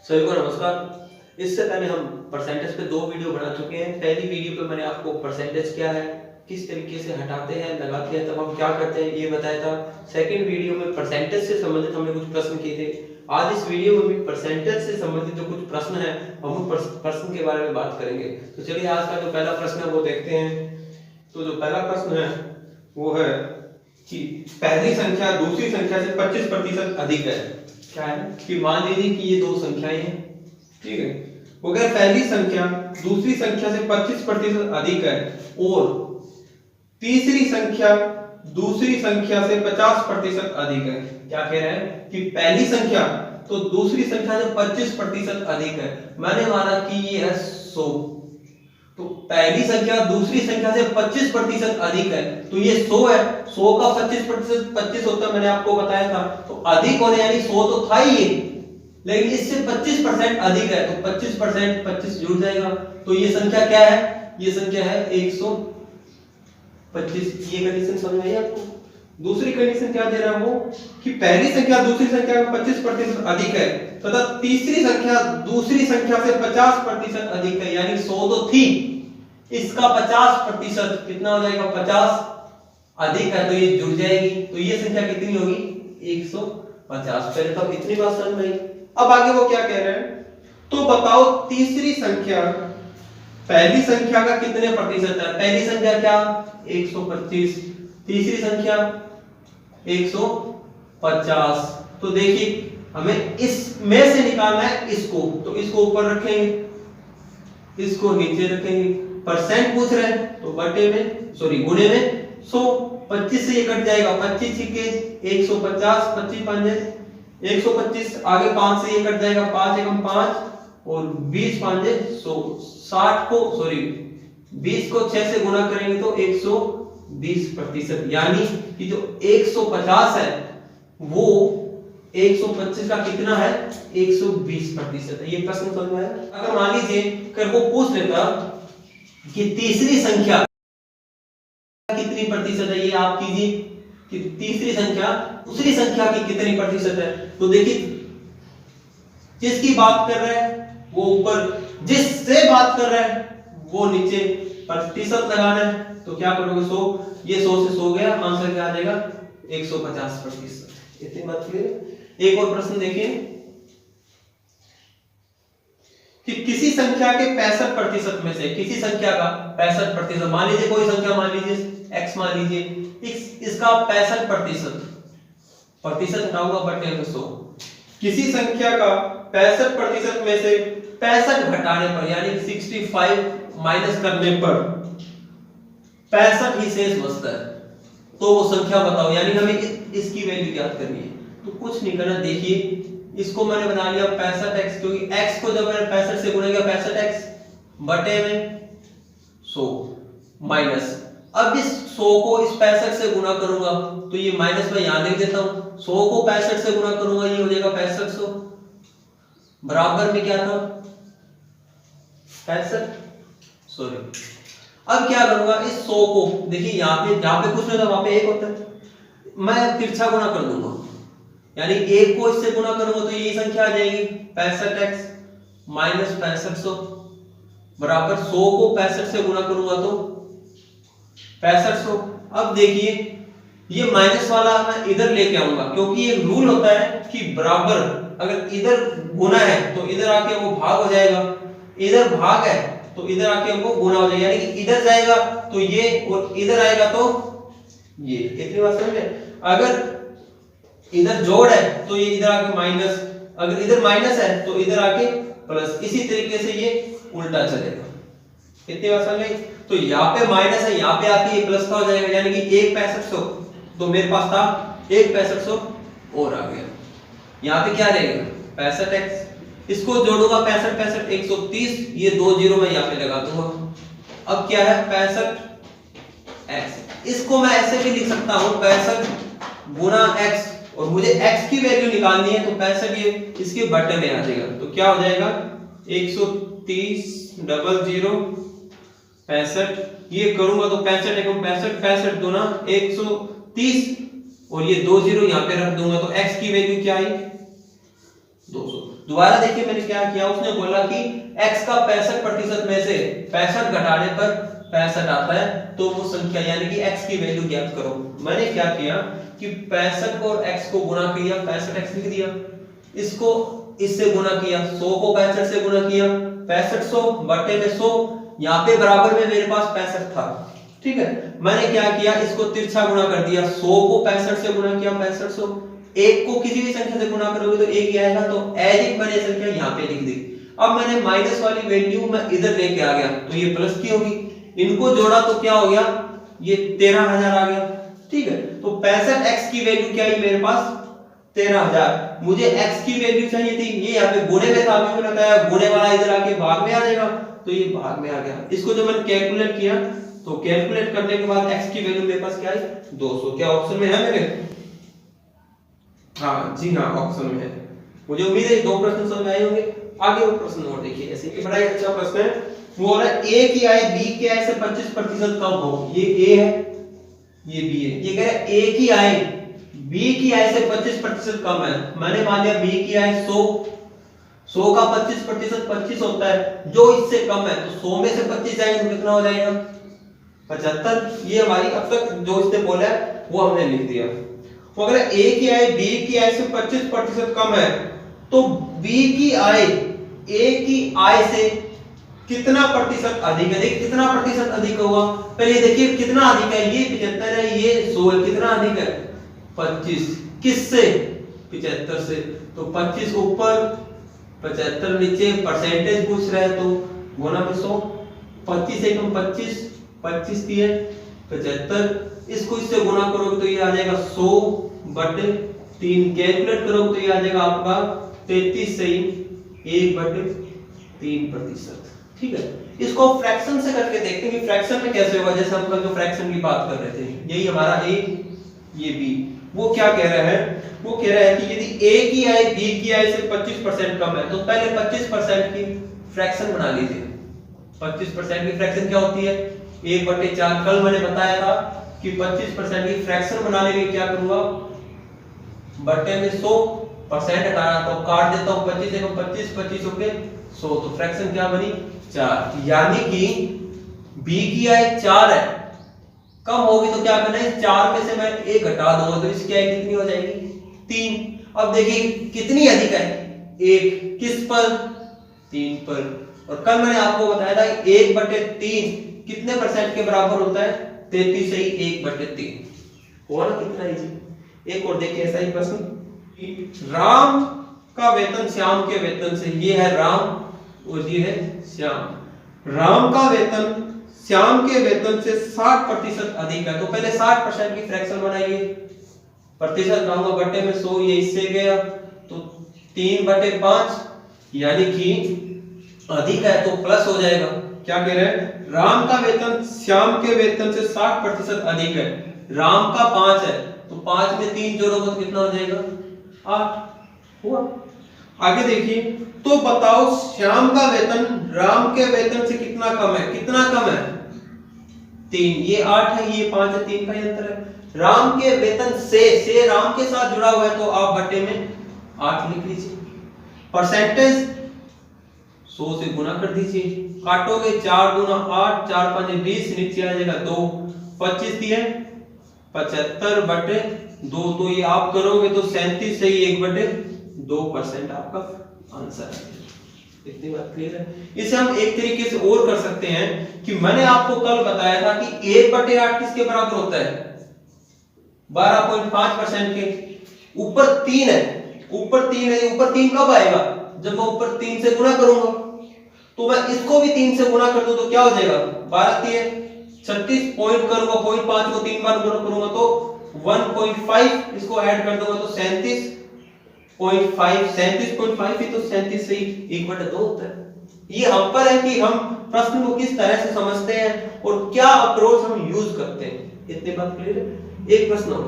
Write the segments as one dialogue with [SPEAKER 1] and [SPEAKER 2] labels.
[SPEAKER 1] सभी को नमस्कार। इससे पहले हम परसेंटेज पे 2 वीडियो बना चुके हैं। पहली वीडियो पे मैंने आपको परसेंटेज क्या है, किस तरीके से हटाते हैं, लगाते हैं, तब हम क्या करते हैं ये बताया था। सेकंड वीडियो में परसेंटेज से संबंधित हमने कुछ प्रश्न किए थे। आज इस वीडियो में भी परसेंटेज से संबंधित जो कुछ प्रश्न है हम उन प्रश्न के बारे में बात करेंगे। तो चलिए आज का जो पहला प्रश्न है वो देखते हैं। तो जो पहला प्रश्न है वो है कि पहली संख्या दूसरी संख्या से 25% अधिक है। क्या है कि मान लीजिए कि ये दो संख्याएं हैं, ठीक है। अगर पहली संख्या दूसरी संख्या से 25% अधिक है और तीसरी संख्या दूसरी संख्या से 50% अधिक है। क्या कह रहे हैं कि पहली संख्या तो दूसरी संख्या से 25% अधिक है। मैंने माना कि ये है 100, तो पहली संख्या दूसरी संख्या से 25% अधिक है, तो ये 100 है। 100 का 25% 25 होता है, मैंने आपको बताया था। तो अधिक होने यानी 100 तो था ही ये, लेकिन इससे 25% अधिक है, तो 25% 25 जुड़ जाएगा। तो ये संख्या क्या है? ये संख्या है 125। ये कंडीशन समझ में आई आपको? दूसरी कंडीशन क्या दे रहा हूं कि पहली संख्या दूसरी संख्या में 25% अधिक है तथा तीसरी संख्या दूसरी संख्या से 50% अधिक है, यानी 100 तो थी, इसका 50% कितना हो जाएगा? 50 अधिक है, तो ये जुड़ जाएगी। तो ये संख्या कितनी होगी? 150। पहले तो इतनी बात समझ में आई। अब आगे वो क्या कह रहे हैं, तो बताओ तीसरी संख्या पहली संख्या का कितने प्रतिशत है? पहली संख्या क्या? 125, तीसरी संख्या 150। तो देखिए हमें इसमें से निकालना है इसको, तो इसको ऊपर रखेंगे, इसको नीचे रखेंगे। परसेंट पूछ रहे हैं तो बटे में गुणे में 100। 25 से ये कट जाएगा, 25 के 150, 25 5 125, आगे 5 से ये कट जाएगा, 5 एकम 5 और 20 5 100। 60 को 20 को 6 से गुना करेंगे तो 120%, यानी कि जो 150 है वो 125 का कितना है? 120% है। ये प्रश्न समझ में आया? अगर मान लीजिए अगर वो पूछ लेता कि तीसरी संख्या कितनी प्रतिशत है, ये आप कीजिए कि तीसरी संख्या दूसरी संख्या की कितनी प्रतिशत है। तो देखिए जिसकी बात कर रहे हैं वो ऊपर, जिससे बात कर रहे हैं वो नीचे प्रतिशत लगाना है। तो क्या करोगे? 100, ये 100 से 100 गया, आंसर क्या आ जाएगा? 150%। इतनी बात क्लियर? एक और प्रश्न देखिए कि किसी संख्या के 65% में से, किसी संख्या का 65%, मान लीजिए कोई संख्या, मान लीजिए x, मान लीजिए इसका 65% हटाऊंगा बटे में 100। किसी संख्या का 65% में से 65 घटाने पर, यानी 65 माइनस करने पर 65 ही शेष बचता है, तो वो संख्या बताओ। यानी हमें इसकी वैल्यू ज्ञात करनी है। तो कुछ नहीं करना, देखिए इसको मैंने बना लिया 65x, क्योंकि x को जब मैंने 65 से गुणा किया 65x बटे में 100 माइनस, अब इस 100 को इस 65 से गुणा करूंगा तो ये माइनस में यहां लिख देता हूं। 100 को 65 से गुणा करूंगा, ये हो जाएगा 6500, बराबर में क्या था? 65। अब क्या करूंगा? इस 100 को, देखिए यहाँ पे कुछ नहीं था, वहां पे 1 होता है, मैं तिरछा गुणा कर दूंगा, यानी 1 को इससे गुणा करूंगा तो ये संख्या आ जाएगी 65x माइनस 6500 बराबर 100 को 65 से गुणा करूंगा तो 6500। अब देखिए ये माइनस वाला मैं इधर लेके आऊंगा, क्योंकि ये रूल होता है कि बराबर अगर इधर गुना है तो इधर आके वो भाग हो जाएगा, इधर भाग है तो इधर आके वो गुना हो जाएगा, यानी कि इधर जाएगा तो ये और इधर आएगा तो ये। इतनी बात समझ में? अगर इधर जोड़ है तो ये इधर आके माइनस, अगर इधर माइनस है तो इधर आके प्लस, इसी तरीके से ये उल्टा चलेगा। कितनी बात समझ में? तो यहाँ पे माइनस है, यहाँ पे आके ये प्लस का हो जाएगा, यानी कि 1 6500, तो मेरे पास था 1 6500 और आ गया। यहाँ पे क्या रहेगा? 65x, इसको जोड़ूंगा 65 65 130, ये 2 जीरो मैं यहाँ पे लगा दूंगा। अब क्या है? 65x, इसको मैं ऐसे भी लिख सकता हूँ 65 गुना x, और मुझे x की वैल्यू निकालनी है तो 65 ये इसके बटे में आ जाएगा। तो क्या हो जाएगा? 130 00 65, ये करूंगा तो 65 एकम 65, 65 दूना 130 और ये 2 जीरो यहाँ पे रख दूंगा तो x की वैल्यू क्या आई? 200। दोबारा देखिए मैंने क्या किया, उसने बोला कि x का 65% में से 65 घटाने पर 65 आता है तो वो संख्या यानी कि x की वैल्यू ज्ञात करो। मैंने क्या किया कि 65 और x को गुणा किया, 65x लिख दिया, इसको इससे गुणा किया, 100 को 65 से गुणा किया, 6500 बटे में 100, यहाँ पे बराबर में मेरे पास 65 था, ठीक है। मैंने क्या किया, इसको तिरछा गुणा कर दिया, 100 को 65 से गुणा किया 6500, एक को किसी भी संख्या से गुणा करोगे तो एक ही आएगा, तो एज इट बने संख्या यहाँ पे लिख दी। अब मैंने माइनस वाली वैल्यू मैं इधर लेके आ गया तो ये प्लस की होगी, इनको जोड़ा तो क्या हो गया, ये 13000 आ गया, ठीक है। तो 65x की वैल्यू क्या है मेरे पास 13000, मुझे x की वैल्यू चाहिए थी, ये यहाँ पे गुणे में था, अभी मैंने बताया गुणे वाला इधर आके भाग में आ जाएगा, तो ये भाग में आ गया। इसको जब मैंने कैलकुलेट किया तो कैलकुलेट करने के बाद x की वैल्यू मेरे पास क्या है 200। क्या ऑप्शन में है मेरे? हाँ जी हाँ, ऑप्शन में है। मुझे उम्मीद है 2 प्रश्न समझ आए होंगे। आगे वो प्रश्न और देखिए, ऐसे ये बड़ा ही अच्छा प्रश्न है। वो बोला a की आय b की आय से 25% कम हो। ये a है, ये b है। ये कह रहा है a की आय b की आय से 25% कम है। मैंने मान लिया b की आय 100 का 25% 25 होता है, जो इससे कम है तो 100 में से 25 जाएंगे तो कितना हो जाएगा 75। ये हमारी अब तक जो इसने बोला है वो हमने लिख दिया। तो अगर a की आय b की आय से 25% कम है तो b की आय a की आय से कितना प्रतिशत अधिक है? देखिए कितना प्रतिशत अधिक होगा, पहले देखिए कितना अधिक है, ये 75 है, ये 100 है, कितना अधिक है 25। किससे? 75 से। तो 25 ऊपर 75 नीचे, परसेंटेज पूछ रहा है तो गुना में 100, 25 एकम 25, 25 दिए 75, इसको इससे गुना करोगे तो ये आ जाएगा 100 बटे 3, कैलकुलेट करोगे तो ये आ जाएगा आपका 33 सही 1/3%, ठीक है। इसको फ्रैक्शन से करके देखते हैं कि फ्रैक्शन में कैसे होगा। जैसे हम कल जो फ्रैक्शन की बात कर रहे थे, यही हमारा a, ये b, वो क्या कह रहा है, वो कह रहा है कि यदि a की आय b की आय से 25% कम है तो पहले 25% की फ्रैक्शन बना लीजिए। 25% की फ्रैक्शन क्या होती है 1/4। कल मैंने बताया था कि 25% की फ्रैक्शन बनाने के लिए क्या करूंगा, बटे में 100% हटाना तो काट देता हूं, 25 एकम 25, 25 होके 100, तो फ्रैक्शन क्या बनी 4। यानी कि b की आय 4 है, कम होगी तो क्या करना है 4 में से मैं 1 घटा दूंगा तो इसकी आय कितनी हो जाएगी 3। अब देखिए कितनी अधिक है 1, किस पर 3 पर। और कल मैंने आपको बताया था 1/3 कितने परसेंट के बराबर होता है 33 सही 1/3 हुआ ना, कितना इजी। एक और देखिए ऐसा ही प्रश्न, राम का वेतन श्याम के वेतन से, ये है राम और ये है श्याम, राम का वेतन श्याम के वेतन से 60% अधिक है। तो पहले 60% की फ्रैक्शन बनाइए, प्रतिशत लाऊंगा बटे में 100, ये इससे गया तो 3/5, यानी कि अधिक है तो प्लस हो जाएगा। क्या कह रहे हैं, राम का वेतन श्याम के वेतन से 60% अधिक है, राम का 5 है तो 5 में 3 जोड़ोगे तो कितना हो जाएगा 8 हुआ। आगे देखिए, तो बताओ श्याम का वेतन राम के वेतन से कितना कम है, कितना कम है 3, ये 8 है, ये 5 है, 3 का ही अंतर है। राम के वेतन से राम के साथ जुड़ा हुआ है तो आप बटे में 8 लिख लीजिए, परसेंटेज 100 से गुना कर दीजिए, काटोगे 4 दूना 8, 4 5 20, नीचे आ जाएगा 2, 25 दिए 75 बटे 2, तो ये आप करोगे तो 37 सही 1/2% आपका आंसर है। इतनी बात क्लियर है। इसे हम एक तरीके से और कर सकते हैं कि मैंने आपको कल बताया था कि 1/8 किसके बराबर होता है 12.5% के, ऊपर 3 है, ऊपर 3 है, ऊपर 3 कब आएगा जब मैं ऊपर 3 से गुणा करूंगा, तो मैं इसको भी 3 से गुणा कर दूं तो क्या हो जाएगा 12 3 36 पॉइंट करूंगा, 0.5 को 3 बार गुणा करूंगा तो 1.5, इसको ऐड कर दूंगा तो 37.5, 37.5 ही तो 37 से 1/2 होता है। ये हम पर है कि हम प्रश्न को किस तरह से समझते हैं और क्या अप्रोच हम यूज करते हैं। इतनी बात क्लियर है। एक प्रश्न और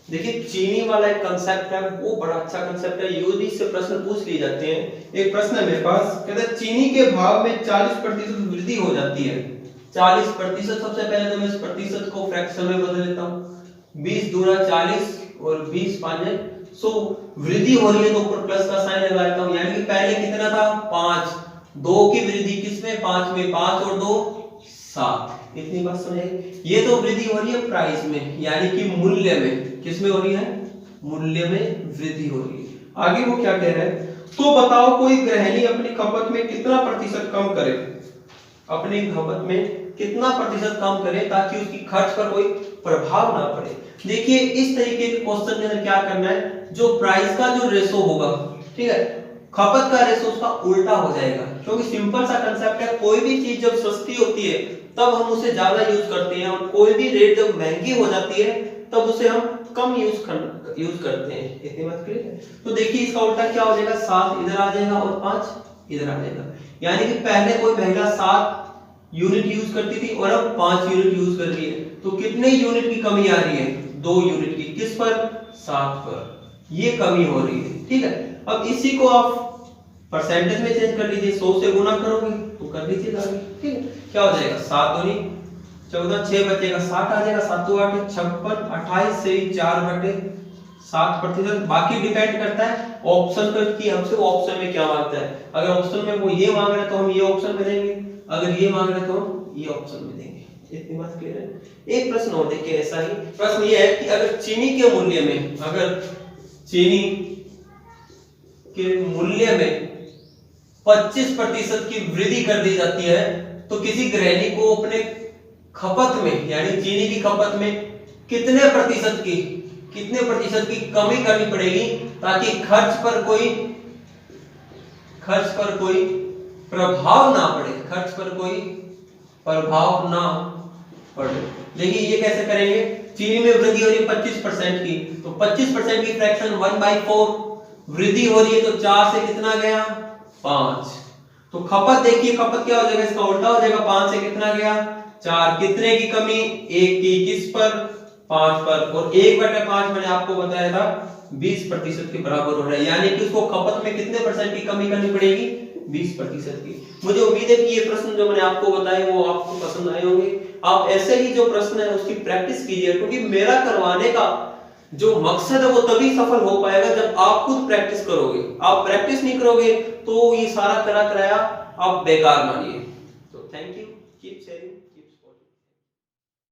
[SPEAKER 1] देखिए चीनी वाला एक कंसेप्ट है, वो बड़ा अच्छा कंसेप्ट है, यूजली से प्रश्न पूछ लिए जाते हैं। एक प्रश्न है मेरे पास, कहता है चीनी के भाव में 40% वृद्धि हो जाती है, 40%। सबसे पहले तो मैं इस प्रतिशत को फ्रैक्शन में बदल लेता हूं, 20 दूना 40 और 20 5 सो वृद्धि हो रही है तो ऊपर प्लस का साइन लगा देता हूं, यानी कि पहले कितना था 5, 2 की वृद्धि किसमें 5 में, 5 और 2 7, इतनी बात समझे। ये तो वृद्धि हो रही है प्राइस में, यानी कि मूल्य में, किसमें हो रही है, मूल्य में वृद्धि हो रही है। आगे वो क्या कह रहा है, तो बताओ कोई गृहिणी अपनी खपत में कितना प्रतिशत कम करे, अपनी खपत में कितना प्रतिशत कम करे ताकि उसकी खर्च पर कोई प्रभाव ना पड़े। देखिए इस तरीके के क्वेश्चन के अंदर क्या करना है, जो प्राइस का जो रेशो होगा, ठीक है, खपत का रेशो उसका उल्टा हो जाएगा, क्योंकि सिंपल सा कंसेप्ट है, कोई भी चीज जब सस्ती होती है तब हम उसे ज्यादा यूज करते हैं, और कोई भी रेट जब महंगी हो जाती है तब उसे हम कम यूज करते हैं। इतनी बात क्लियर है। तो देखिए इसका उल्टा क्या हो जाएगा, 7 इधर आ जाएगा और 5 इधर आ जाएगा, यानी कि पहले कोई महिला 7 यूनिट यूज करती थी और अब 5 यूनिट यूज कर रही है, तो कितने यूनिट की कमी आ रही है, 2 यूनिट की, किस पर, 7 पर, ये कमी हो रही है, ठीक है। अब इसी को आप परसेंटेज में चेंज कर लीजिए, 100 से गुना करोगे तो कर लीजिएगा, ठीक है, क्या हो जाएगा 7 दूनी 14, 6 बचेगा, 60 आ जाएगा, 7 2 8 56, 28 से 4/7%। बाकी डिपेंड करता है ऑप्शन पर कि हमसे वो ऑप्शन में क्या मांगता है, अगर ऑप्शन में वो ये मांग रहा है तो हम ये ऑप्शन में देंगे, अगर ये मांग रहे तो हम ये ऑप्शन में देंगे। इतनी बात क्लियर है। एक प्रश्न और देखिए, ऐसा ही प्रश्न ये है कि अगर चीनी के मूल्य में, अगर चीनी के मूल्य में 25% की वृद्धि कर दी जाती है तो किसी गृहिणी को अपने खपत में, यानी चीनी की खपत में कितने प्रतिशत की कमी करनी पड़ेगी ताकि खर्च पर कोई प्रभाव ना पड़े, खर्च पर कोई प्रभाव ना पड़े। देखिए ये कैसे करेंगे, चीनी में वृद्धि हो रही है 25% की, तो 25% की फ्रैक्शन 1/4 वृद्धि हो रही है, तो 4 से कितना गया 5, तो खपत देखिए, खपत क्या हो जाएगा, इसका उल्टा हो जाएगा, 5 से कितना गया 4, कितने की कमी, 1 की, किस पर, 5 पर, और 1/5 मैंने आपको बताया था 20% के बराबर हो रहा है, यानी कि उसको खपत में कितने परसेंट की कमी करनी पड़ेगी, 20% की। मुझे उम्मीद है कि ये प्रश्न जो मैंने आपको बताए वो आपको पसंद आए होंगे। आप ऐसे ही जो प्रश्न है उसकी प्रैक्टिस कीजिए, क्योंकि मेरा करवाने का जो मकसद है वो तभी सफल हो पाएगा जब आप खुद प्रैक्टिस करोगे। आप प्रैक्टिस नहीं करोगे तो ये सारा करा कराया आप बेकार मानिए। तो थैंक यू, कीप शेयरिंग।